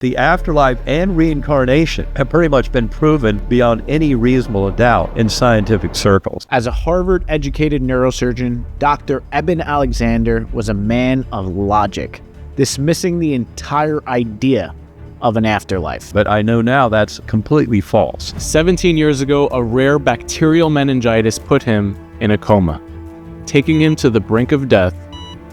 The afterlife and reincarnation have pretty much been proven beyond any reasonable doubt in scientific circles. As a Harvard-educated neurosurgeon, Dr. Eben Alexander was a man of logic, dismissing the entire idea of an afterlife. But I know now that's completely false. 17 years ago, a rare bacterial meningitis put him in a coma, taking him to the brink of death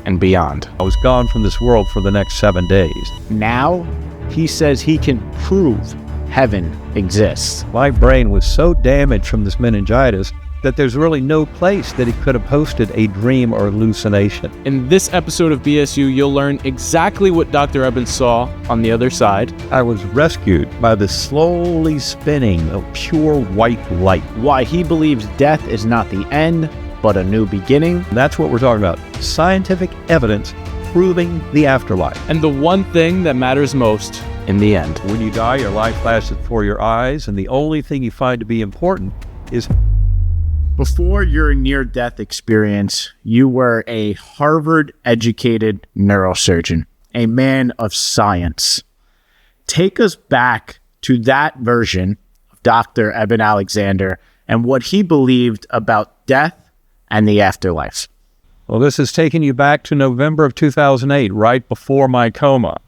and beyond. I was gone from this world for the next 7 days. Now, he says he can prove heaven exists. My brain was so damaged from this meningitis that there's really no place that it could have hosted a dream or hallucination. In this episode of BSU, you'll learn exactly what Dr. Eben saw on the other side. I was rescued by the slowly spinning of pure white light. Why he believes death is not the end, but a new beginning. And that's what we're talking about. Scientific evidence proving the afterlife. And the one thing that matters most in the end. When you die, your life flashes before your eyes, and the only thing you find to be important is... Before your near-death experience, you were a Harvard-educated neurosurgeon, a man of science. Take us back to that version of Dr. Eben Alexander and what he believed about death and the afterlife. Well, this is taking you back to November of 2008, right before my coma.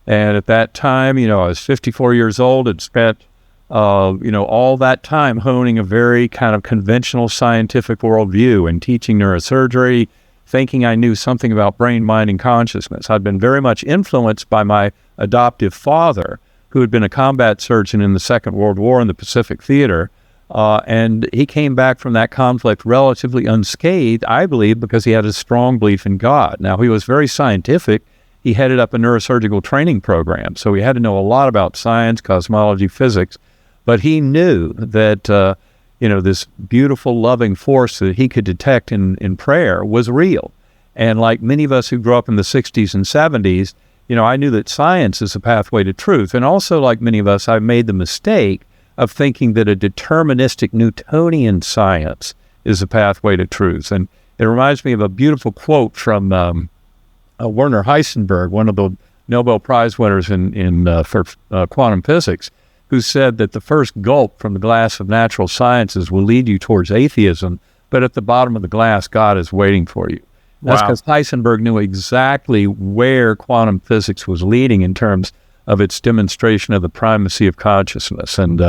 And at that time, I was 54 years old and spent, all that time honing a very kind of conventional scientific worldview and teaching neurosurgery, thinking I knew something about brain, mind, and consciousness. I'd been very much influenced by my adoptive father, who had been a combat surgeon in the Second World War in the Pacific Theater. And he came back from that conflict relatively unscathed, I believe, because he had a strong belief in God. Now, he was very scientific. He headed up a neurosurgical training program, so he had to know a lot about science, cosmology, physics. But he knew that, this beautiful, loving force that he could detect in prayer was real. And like many of us who grew up in the 60s and 70s, I knew that science is a pathway to truth. And also, like many of us, I made the mistake of thinking that a deterministic Newtonian science is a pathway to truth. And it reminds me of a beautiful quote from Werner Heisenberg, one of the Nobel Prize winners for quantum physics, who said that the first gulp from the glass of natural sciences will lead you towards atheism, but at the bottom of the glass, God is waiting for you. That's because Heisenberg knew exactly where quantum physics was leading in terms of its demonstration of the primacy of consciousness. And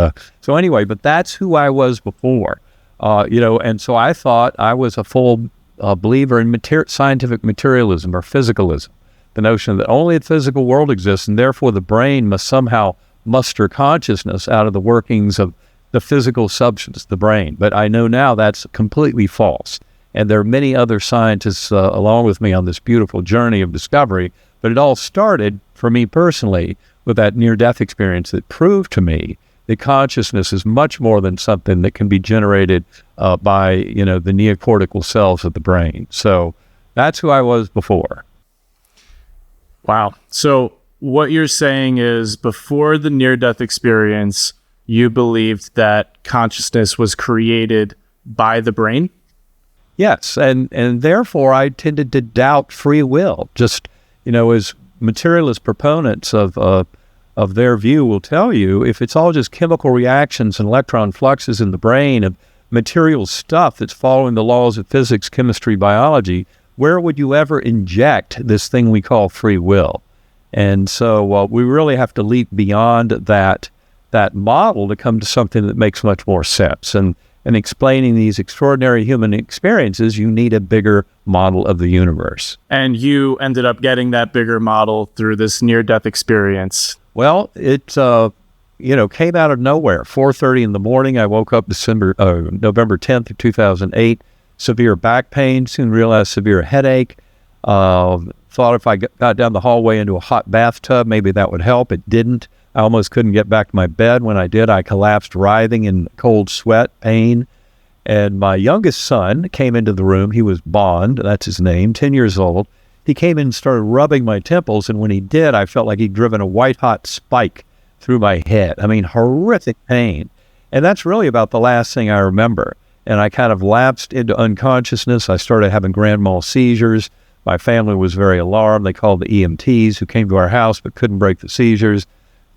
so anyway, but that's who I was before, and so I thought I was a full believer in scientific materialism or physicalism, the notion that only the physical world exists, and therefore the brain must somehow muster consciousness out of the workings of the physical substance, the brain. But I know now that's completely false. And there are many other scientists along with me on this beautiful journey of discovery, but it all started, for me personally, with that near-death experience that proved to me that consciousness is much more than something that can be generated by, the neocortical cells of the brain. So that's who I was before. Wow. So what you're saying is before the near-death experience, you believed that consciousness was created by the brain? Yes, and therefore I tended to doubt free will. Just, as materialist proponents of their view will tell you, if it's all just chemical reactions and electron fluxes in the brain of material stuff that's following the laws of physics, chemistry, biology, where would you ever inject this thing we call free will? And so we really have to leap beyond that model to come to something that makes much more sense. And explaining these extraordinary human experiences, you need a bigger model of the universe. And you ended up getting that bigger model through this near-death experience. Well, it came out of nowhere. 4:30 in the morning, I woke up November 10th of 2008, severe back pain, soon realized severe headache. Thought if I got down the hallway into a hot bathtub, maybe that would help. It didn't. I almost couldn't get back to my bed. When I did, I collapsed writhing in cold sweat, pain. And my youngest son came into the room. He was Bond, that's his name, 10 years old. He came in and started rubbing my temples, and when he did, I felt like he'd driven a white-hot spike through my head. I mean, horrific pain. And that's really about the last thing I remember. And I kind of lapsed into unconsciousness. I started having grand mal seizures. My family was very alarmed. They called the EMTs who came to our house but couldn't break the seizures.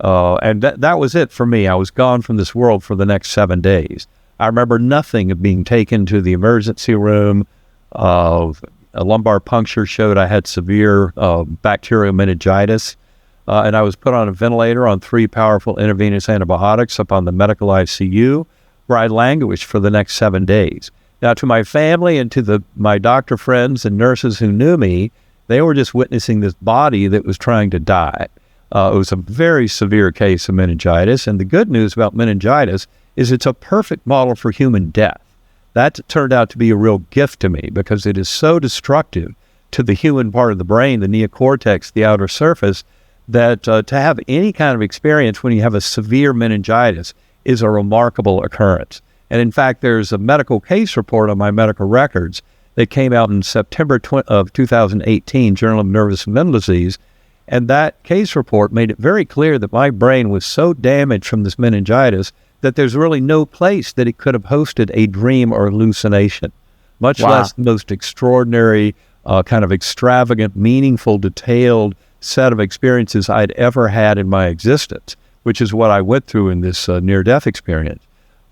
And that was it for me. I was gone from this world for the next 7 days. I remember nothing of being taken to the emergency room. A lumbar puncture showed I had severe bacterial meningitis. And I was put on a ventilator on 3 powerful intravenous antibiotics up on the medical ICU, where I languished for the next 7 days. Now, to my family and to my doctor friends and nurses who knew me, they were just witnessing this body that was trying to die. It was a very severe case of meningitis, and the good news about meningitis is it's a perfect model for human death. That turned out to be a real gift to me because it is so destructive to the human part of the brain, the neocortex, the outer surface, that to have any kind of experience when you have a severe meningitis is a remarkable occurrence. And in fact, there's a medical case report on my medical records that came out in September of 2018, Journal of Nervous and Mental Disease. And that case report made it very clear that my brain was so damaged from this meningitis that there's really no place that it could have hosted a dream or hallucination, much less the most extraordinary, kind of extravagant, meaningful, detailed set of experiences I'd ever had in my existence, which is what I went through in this near-death experience.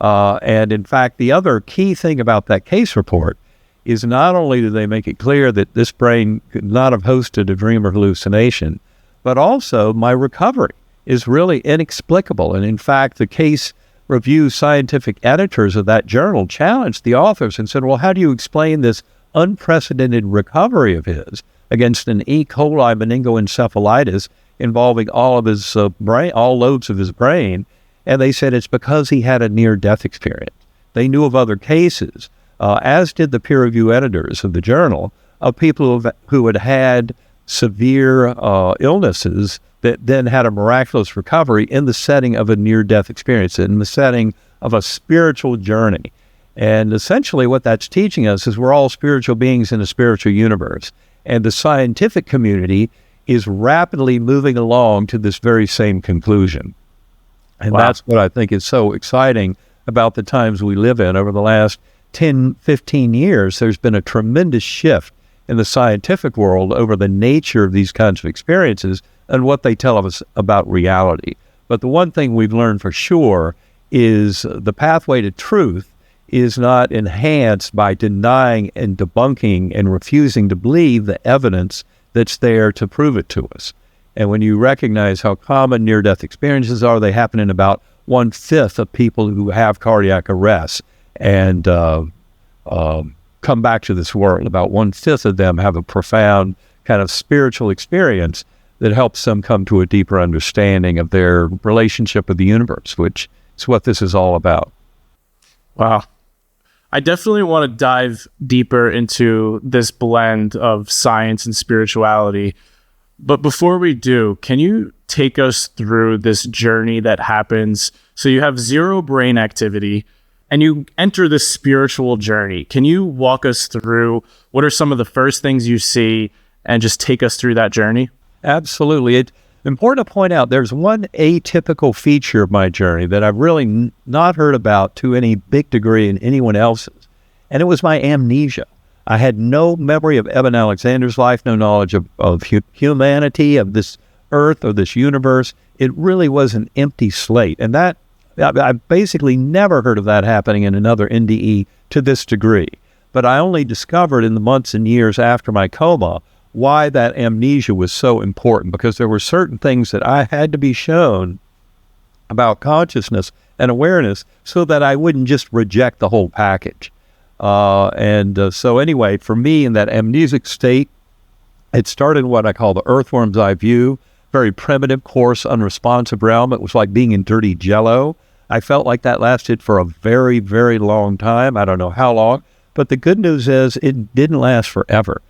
And in fact, the other key thing about that case report is not only do they make it clear that this brain could not have hosted a dream or hallucination, but also my recovery is really inexplicable. And in fact, the case review scientific editors of that journal challenged the authors and said, well, how do you explain this unprecedented recovery of his against an E. coli meningoencephalitis involving all of his brain, all lobes of his brain? And they said it's because he had a near-death experience. They knew of other cases, as did the peer review editors of the journal, of people who had had severe illnesses that then had a miraculous recovery in the setting of a near-death experience, in the setting of a spiritual journey. And essentially what that's teaching us is we're all spiritual beings in a spiritual universe. And the scientific community is rapidly moving along to this very same conclusion. And that's what I think is so exciting about the times we live in. Over the last 10, 15 years, there's been a tremendous shift in the scientific world over the nature of these kinds of experiences and what they tell us about reality. But the one thing we've learned for sure is the pathway to truth is not enhanced by denying and debunking and refusing to believe the evidence that's there to prove it to us. And when you recognize how common near-death experiences are, they happen in about 1/5 of people who have cardiac arrest and come back to this world. About 1/5 of them have a profound kind of spiritual experience that helps them come to a deeper understanding of their relationship with the universe, which is what this is all about. Wow. I definitely want to dive deeper into this blend of science and spirituality. But before we do, can you take us through this journey that happens? So you have zero brain activity and you enter this spiritual journey. Can you walk us through what are some of the first things you see and just take us through that journey? Absolutely. It's important to point out there's one atypical feature of my journey that I've really not heard about to any big degree in anyone else's, and it was my amnesia. I had no memory of Eben Alexander's life, no knowledge of humanity, of this earth or this universe. It really was an empty slate. And that I basically never heard of that happening in another NDE to this degree. But I only discovered in the months and years after my coma why that amnesia was so important, because there were certain things that I had to be shown about consciousness and awareness so that I wouldn't just reject the whole package. So anyway, for me in that amnesic state, it started in what I call the earthworm's eye view, very primitive, coarse, unresponsive realm. It was like being in dirty jello. I felt like that lasted for a very, very long time. I don't know how long, but the good news is it didn't last forever.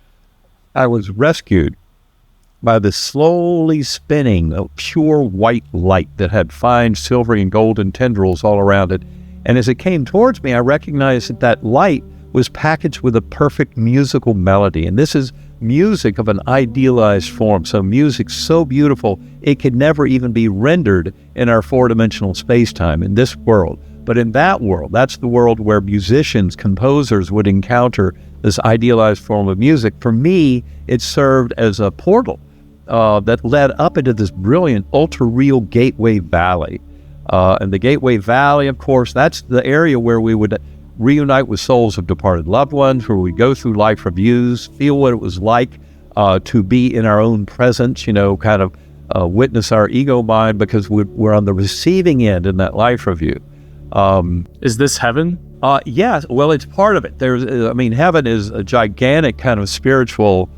I was rescued by this slowly spinning of pure white light that had fine silvery and golden tendrils all around it. And as it came towards me, I recognized that that light was packaged with a perfect musical melody. And this is music of an idealized form. So music so beautiful, it could never even be rendered in our four-dimensional space-time in this world. But in that world, that's the world where musicians, composers would encounter this idealized form of music. For me, it served as a portal that led up into this brilliant, ultra-real Gateway Valley. And the Gateway Valley, of course, that's the area where we would reunite with souls of departed loved ones, where we go through life reviews, feel what it was like to be in our own presence, kind of witness our ego mind, because we're on the receiving end in that life review. Is this heaven? Yes. Well, it's part of it. Heaven is a gigantic kind of spiritual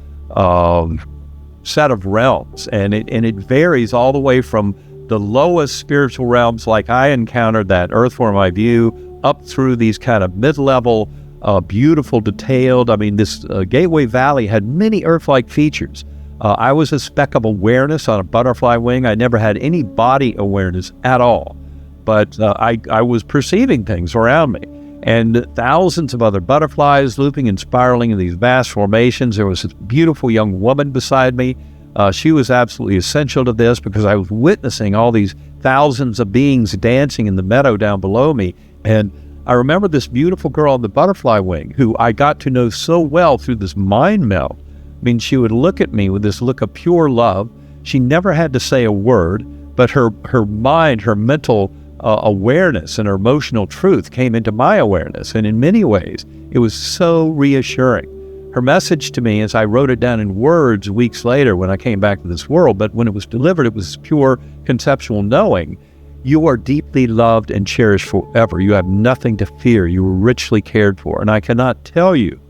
set of realms, and it varies all the way from the lowest spiritual realms, like I encountered that Earth Form I View, up through these kind of mid-level, beautiful, detailed. This Gateway Valley had many Earth-like features. I was a speck of awareness on a butterfly wing. I never had any body awareness at all, but I was perceiving things around me. And thousands of other butterflies looping and spiraling in these vast formations. There was this beautiful young woman beside me. She was absolutely essential to this, because I was witnessing all these thousands of beings dancing in the meadow down below me. And I remember this beautiful girl on the butterfly wing who I got to know so well through this mind meld. She would look at me with this look of pure love. She never had to say a word, but her mind, her mental awareness and her emotional truth came into my awareness. And in many ways, it was so reassuring. Her message to me, as I wrote it down in words weeks later when I came back to this world, but when it was delivered, it was pure conceptual knowing. You are deeply loved and cherished forever. You have nothing to fear. You were richly cared for. And I cannot tell you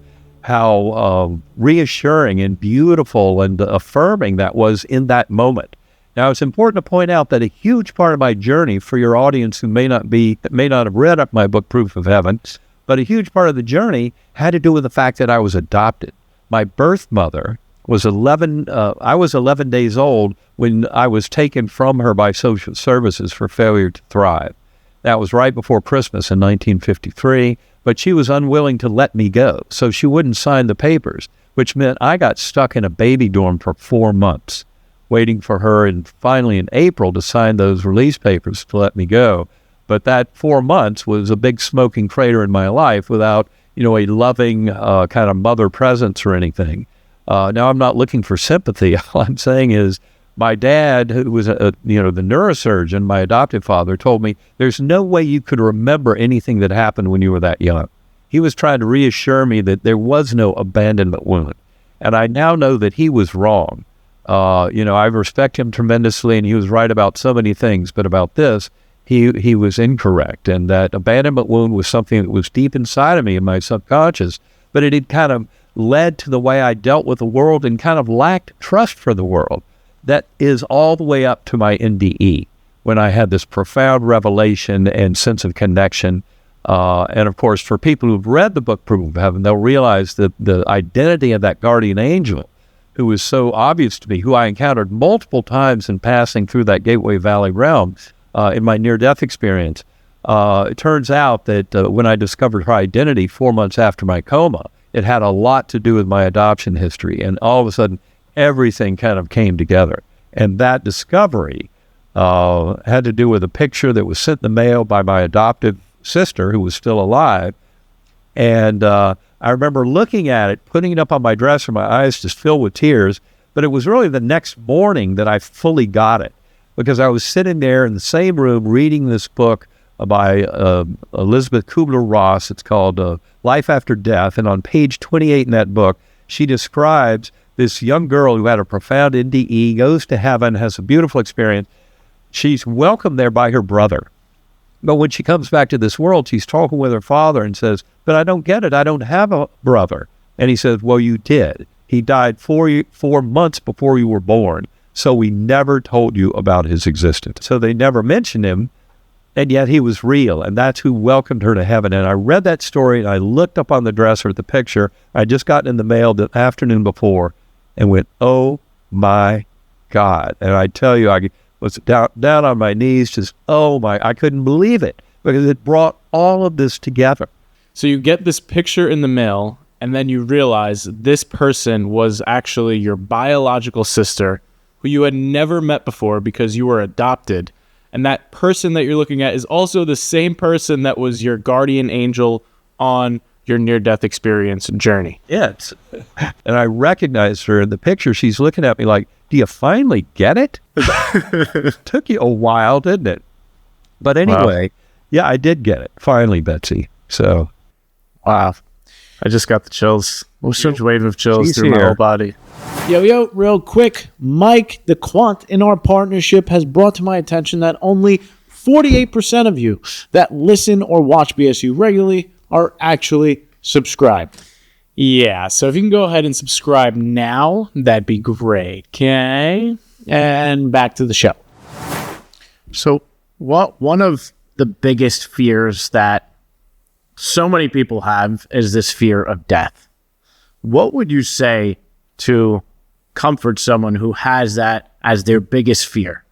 how reassuring and beautiful and affirming that was in that moment. Now, it's important to point out that a huge part of my journey, for your audience who may not have read up my book, Proof of Heaven, but a huge part of the journey had to do with the fact that I was adopted. My birth mother was I was 11 days old when I was taken from her by social services for failure to thrive. That was right before Christmas in 1953, but she was unwilling to let me go, so she wouldn't sign the papers, which meant I got stuck in a baby dorm for 4 months, waiting for her, and finally in April to sign those release papers to let me go. But that 4 months was a big smoking crater in my life without, a loving kind of mother presence or anything. Now, I'm not looking for sympathy. All I'm saying is my dad, who was, the neurosurgeon, my adoptive father, told me there's no way you could remember anything that happened when you were that young. He was trying to reassure me that there was no abandonment wound. And I now know that he was wrong. I respect him tremendously, and he was right about so many things, but about this, he was incorrect. And that abandonment wound was something that was deep inside of me in my subconscious, but it had kind of led to the way I dealt with the world and kind of lacked trust for the world. That is all the way up to my NDE, when I had this profound revelation and sense of connection. And of course, for people who've read the book Proof of Heaven, they'll realize that the identity of that guardian angel, who was so obvious to me, who I encountered multiple times in passing through that Gateway Valley realm in my near-death experience. It turns out that when I discovered her identity 4 months after my coma, it had a lot to do with my adoption history. And all of a sudden, everything kind of came together. And that discovery had to do with a picture that was sent in the mail by my adoptive sister, who was still alive. And I remember looking at it, putting it up on my dresser, my eyes just filled with tears. But it was really the next morning that I fully got it, because I was sitting there in the same room reading this book by Elizabeth Kubler-Ross. It's called Life After Death. And on page 28 in that book, she describes this young girl who had a profound NDE, goes to heaven, has a beautiful experience. She's welcomed there by her brother. But when she comes back to this world, she's talking with her father and says, "But I don't get it. I don't have a brother." And he says, "Well, you did. He died 4 months before you were born, so we never told you about his existence." So they never mentioned him, and yet he was real, and that's who welcomed her to heaven. And I read that story, and I looked up on the dresser at the picture I'd just gotten in the mail the afternoon before, and went, "Oh my God." And I tell you, I was down on my knees, just, I couldn't believe it, because it brought all of this together. So you get this picture in the mail, and then you realize this person was actually your biological sister, who you had never met before because you were adopted. And that person that you're looking at is also the same person that was your guardian angel on your near-death experience journey. Yes. And I recognized her in the picture. She's looking at me like, do you finally get it? It took you a while, didn't it? But anyway, yeah, I did get it finally, Betsy. So, wow. I just got the chills. A huge wave of chills through my whole body. Yo, real quick. Mike, the quant in our partnership, has brought to my attention that only 48% of you that listen or watch BSU regularly are actually subscribed. Yeah, so if you can go ahead and subscribe now, that'd be great. Okay? And back to the show. So, one of the biggest fears that so many people have is this fear of death. What would you say to comfort someone who has that as their biggest fear?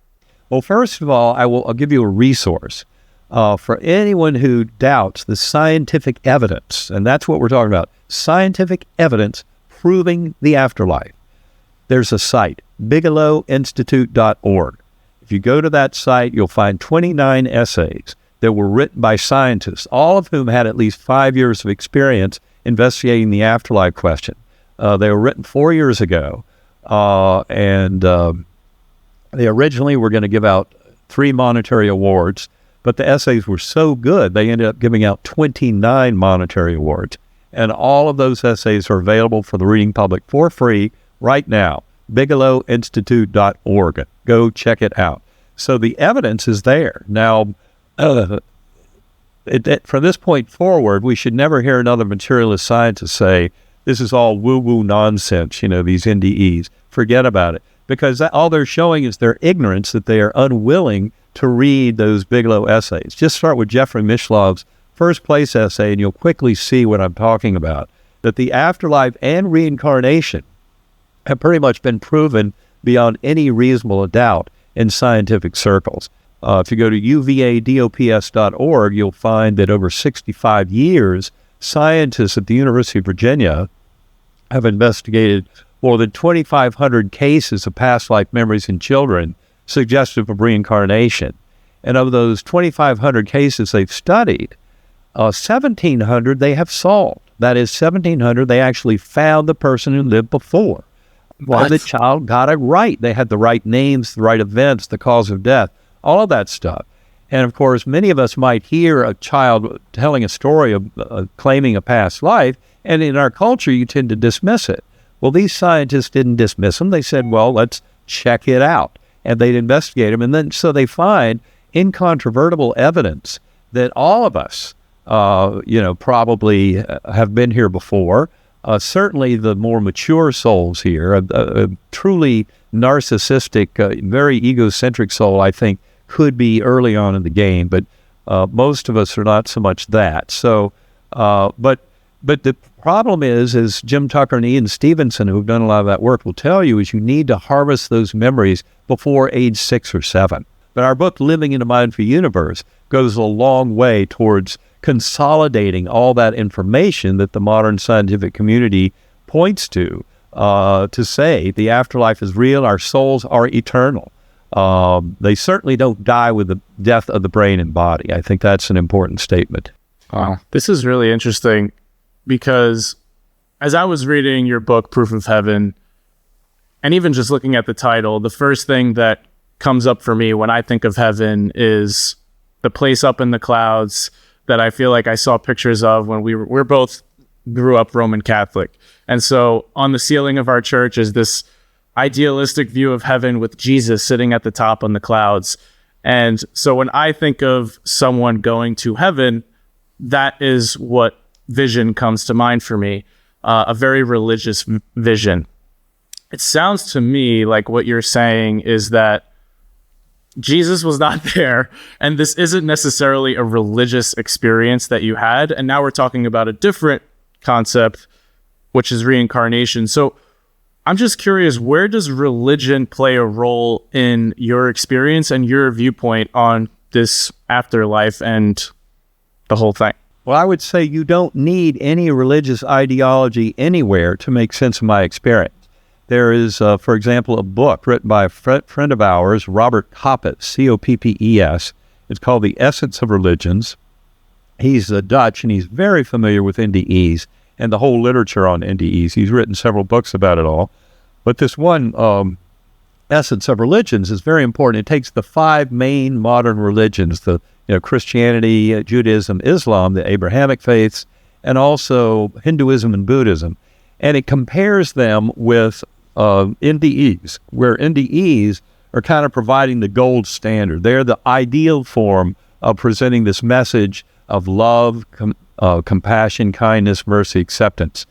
Well, first of all, I'll give you a resource for anyone who doubts the scientific evidence, and that's what we're talking about, scientific evidence proving the afterlife. There's a site, bigelowinstitute.org. If you go to that site, you'll find 29 essays that were written by scientists, all of whom had at least 5 years of experience investigating the afterlife question. They were written 4 years ago, and they originally were going to give out 3 monetary awards, but the essays were so good, they ended up giving out 29 monetary awards. And all of those essays are available for the reading public for free right now, bigelowinstitute.org. Go check it out. So the evidence is there. Now, from this point forward, we should never hear another materialist scientist say, this is all woo-woo nonsense, these NDEs. Forget about it. Because all they're showing is their ignorance, that they are unwilling to read those Bigelow essays. Just start with Jeffrey Mishlov's first place essay, and you'll quickly see what I'm talking about. That the afterlife and reincarnation have pretty much been proven beyond any reasonable doubt in scientific circles. If you go to uvadops.org, you'll find that over 65 years, scientists at the University of Virginia have investigated more than 2,500 cases of past life memories in children suggestive of reincarnation. And of those 2,500 cases they've studied, 1,700 they have solved. That is, 1,700 they actually found the person who lived before. What? And the child got it right. They had the right names, the right events, the cause of death, all of that stuff. And of course, many of us might hear a child telling a story of claiming a past life, and in our culture, you tend to dismiss it. Well, these scientists didn't dismiss them. They said, well, let's check it out. And they'd investigate them. And then so they find incontrovertible evidence that all of us, probably have been here before. Certainly the more mature souls here, a truly narcissistic, very egocentric soul, I think, could be early on in the game. But most of us are not so much that. So, but the problem is, as Jim Tucker and Ian Stevenson, who've done a lot of that work, will tell you, is you need to harvest those memories before age 6 or 7. But our book, Living in a Mindful Universe, goes a long way towards consolidating all that information that the modern scientific community points to say the afterlife is real, our souls are eternal. They certainly don't die with the death of the brain and body. I think that's an important statement. Wow. This is really interesting, because as I was reading your book, Proof of Heaven, and even just looking at the title, the first thing that comes up for me when I think of heaven is the place up in the clouds that I feel like I saw pictures of when we're both grew up Roman Catholic. And so on the ceiling of our church is this idealistic view of heaven with Jesus sitting at the top on the clouds. And so when I think of someone going to heaven, that is what vision comes to mind for me, a very religious vision. It sounds to me like what you're saying is that Jesus was not there, and this isn't necessarily a religious experience that you had, and now we're talking about a different concept, which is reincarnation. So I'm just curious, where does religion play a role in your experience and your viewpoint on this afterlife and the whole thing? Well, I would say you don't need any religious ideology anywhere to make sense of my experience. There is, for example, a book written by a friend of ours, Robert Koppes, C-O-P-P-E-S. It's called The Essence of Religions. He's Dutch, and he's very familiar with NDEs and the whole literature on NDEs. He's written several books about it all. But this one essence of religions is very important. It takes the five main modern religions, the Christianity, Judaism, Islam, the Abrahamic faiths, and also Hinduism and Buddhism, and it compares them with NDEs, where NDEs are kind of providing the gold standard. They're the ideal form of presenting this message of love, compassion, kindness, mercy, acceptance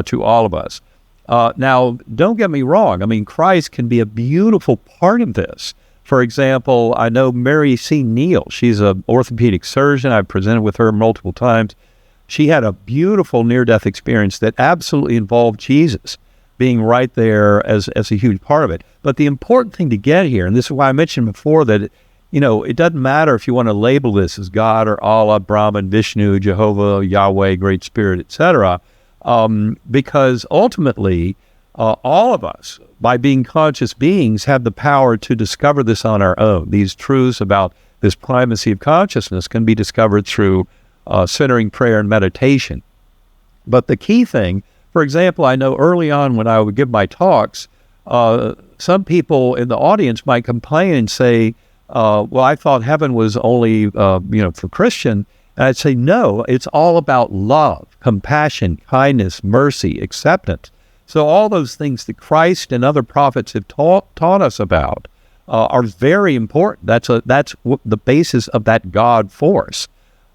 to all of us. Now, don't get me wrong. I mean, Christ can be a beautiful part of this. For example, I know Mary C. Neal. She's an orthopedic surgeon. I've presented with her multiple times. She had a beautiful near-death experience that absolutely involved Jesus being right there as a huge part of it. But the important thing to get here, and this is why I mentioned before that, it doesn't matter if you want to label this as God or Allah, Brahman, Vishnu, Jehovah, Yahweh, Great Spirit, etc., because ultimately, all of us, by being conscious beings, have the power to discover this on our own. These truths about this primacy of consciousness can be discovered through centering prayer and meditation. But the key thing, for example, I know early on when I would give my talks, some people in the audience might complain and say, well, I thought heaven was only, for Christian. And I'd say, no, it's all about love, compassion, kindness, mercy, acceptance. So all those things that Christ and other prophets have taught us about are very important. That's the basis of that God force.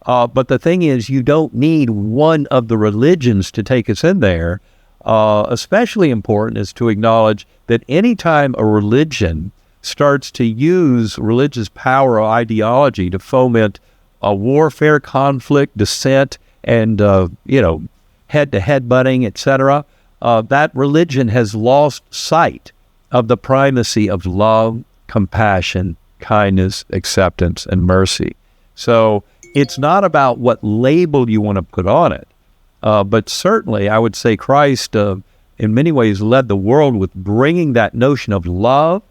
But the thing is, you don't need one of the religions to take us in there. Especially important is to acknowledge that anytime a religion starts to use religious power or ideology to foment warfare, conflict, dissent, and head-to-head butting, etc., that religion has lost sight of the primacy of love, compassion, kindness, acceptance, and mercy. So it's not about what label you want to put on it, but certainly I would say Christ, in many ways, led the world with bringing that notion of love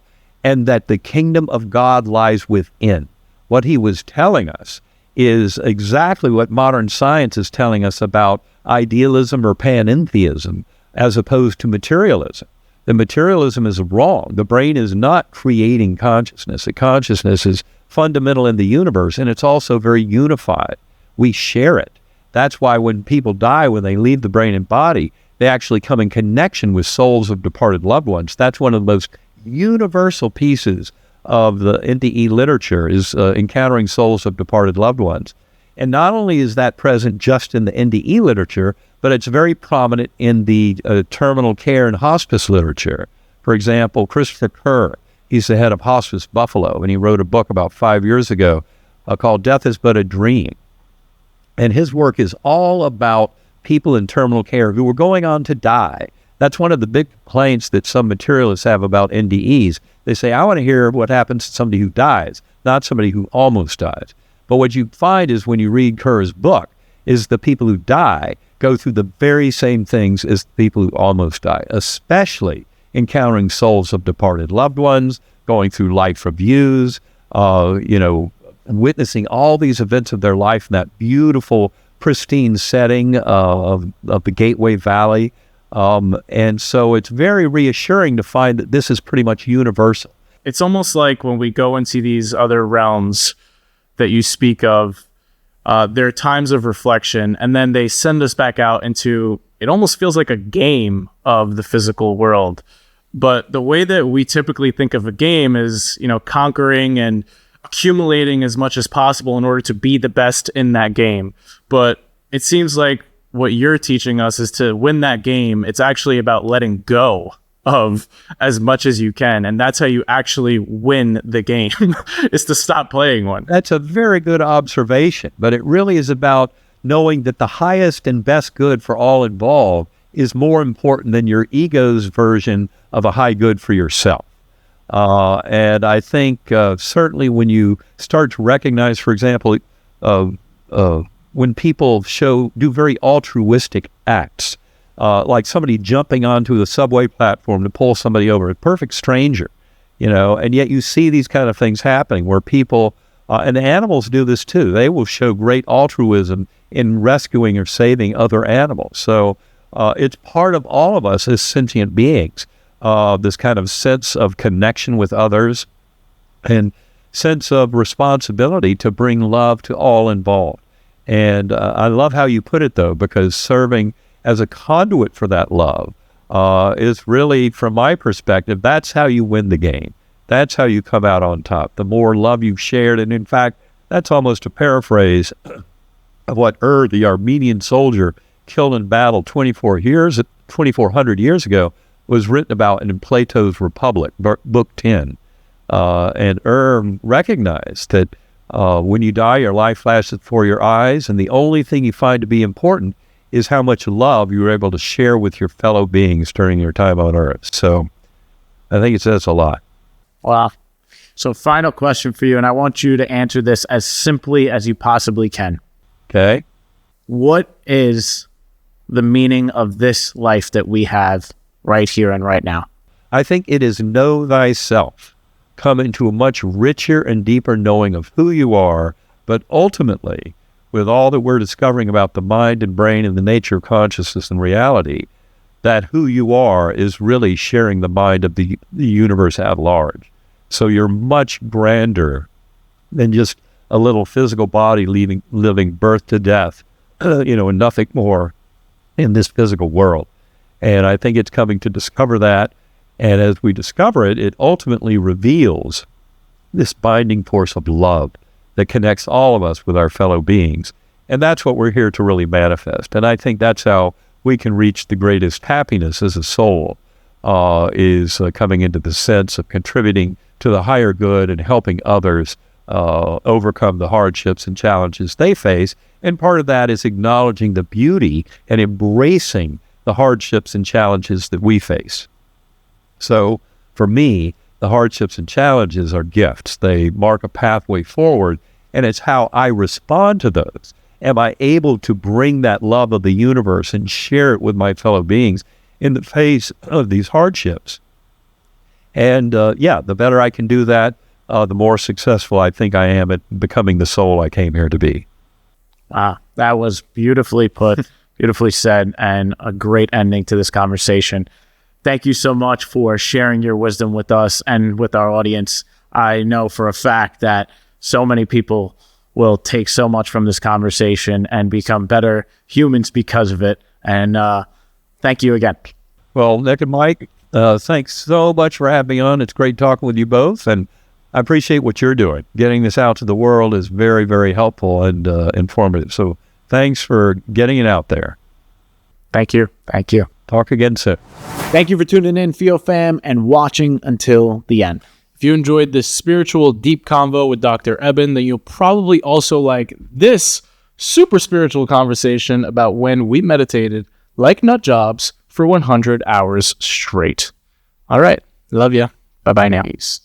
and that the kingdom of God lies within. What he was telling us is exactly what modern science is telling us about idealism or panentheism, as opposed to materialism. The materialism is wrong. The brain is not creating consciousness. The consciousness is fundamental in the universe, and it's also very unified. We share it. That's why when people die, when they leave the brain and body, they actually come in connection with souls of departed loved ones. That's one of the most universal pieces of the NDE literature, is encountering souls of departed loved ones. And not only is that present just in the NDE literature, but it's very prominent in the terminal care and hospice literature. For example, Christopher Kerr, he's the head of Hospice Buffalo, and he wrote a book about 5 years ago called Death is But a Dream. And his work is all about people in terminal care who are going on to die. That's one of the big complaints that some materialists have about NDEs. They say, I want to hear what happens to somebody who dies, not somebody who almost dies. But what you find is when you read Kerr's book, is the people who die go through the very same things as the people who almost die, especially encountering souls of departed loved ones, going through life reviews, witnessing all these events of their life in that beautiful, pristine setting of the Gateway Valley. And so it's very reassuring to find that this is pretty much universal. It's almost like when we go into these other realms that you speak of, there are times of reflection, and then they send us back out into, it almost feels like a game of the physical world. But the way that we typically think of a game is, conquering and accumulating as much as possible in order to be the best in that game. But it seems like what you're teaching us is to win that game. It's actually about letting go of as much as you can. And that's how you actually win the game, is to stop playing one. That's a very good observation, but it really is about knowing that the highest and best good for all involved is more important than your ego's version of a high good for yourself. And I think certainly when you start to recognize, for example, when people do very altruistic acts, like somebody jumping onto the subway platform to pull somebody over, a perfect stranger, and yet you see these kind of things happening where people, and animals do this too, they will show great altruism in rescuing or saving other animals. So it's part of all of us as sentient beings. this kind of sense of connection with others and sense of responsibility to bring love to all involved. And I love how you put it, though, because serving as a conduit for that love is really, from my perspective, that's how you win the game. That's how you come out on top. The more love you've shared, and in fact, that's almost a paraphrase of what the Armenian soldier killed in battle 2,400 years ago, was written about in Plato's Republic, Book 10. And recognized that when you die, your life flashes before your eyes, and the only thing you find to be important is how much love you were able to share with your fellow beings during your time on Earth. So I think it says a lot. Wow. So final question for you, and I want you to answer this as simply as you possibly can. Okay. What is the meaning of this life that we have right here and right now? I think it is know thyself. Come into a much richer and deeper knowing of who you are, but ultimately, with all that we're discovering about the mind and brain and the nature of consciousness and reality, that who you are is really sharing the mind of the universe at large. So you're much grander than just a little physical body living birth to death, and nothing more in this physical world. And I think it's coming to discover that. And as we discover it, it ultimately reveals this binding force of love that connects all of us with our fellow beings. And that's what we're here to really manifest. And I think that's how we can reach the greatest happiness as a soul, is coming into the sense of contributing to the higher good and helping others overcome the hardships and challenges they face. And part of that is acknowledging the beauty and embracing the hardships and challenges that we face. So for me, the hardships and challenges are gifts. They mark a pathway forward, and it's how I respond to those. Am I able to bring that love of the universe and share it with my fellow beings in the face of these hardships? And the better I can do that, the more successful I think I am at becoming the soul I came here to be. Wow, that was beautifully put, beautifully said, and a great ending to this conversation. Thank you so much for sharing your wisdom with us and with our audience. I know for a fact that so many people will take so much from this conversation and become better humans because of it. And thank you again. Well, Nick and Mike, thanks so much for having me on. It's great talking with you both, and I appreciate what you're doing. Getting this out to the world is very, very helpful and informative. So thanks for getting it out there. Thank you. Thank you. Talk again soon. Thank you for tuning in, Feel Fam, and watching until the end. If you enjoyed this spiritual deep convo with Dr. Eben, then you'll probably also like this super spiritual conversation about when we meditated like nut jobs for 100 hours straight. All right. Love ya. Bye-bye now. Peace.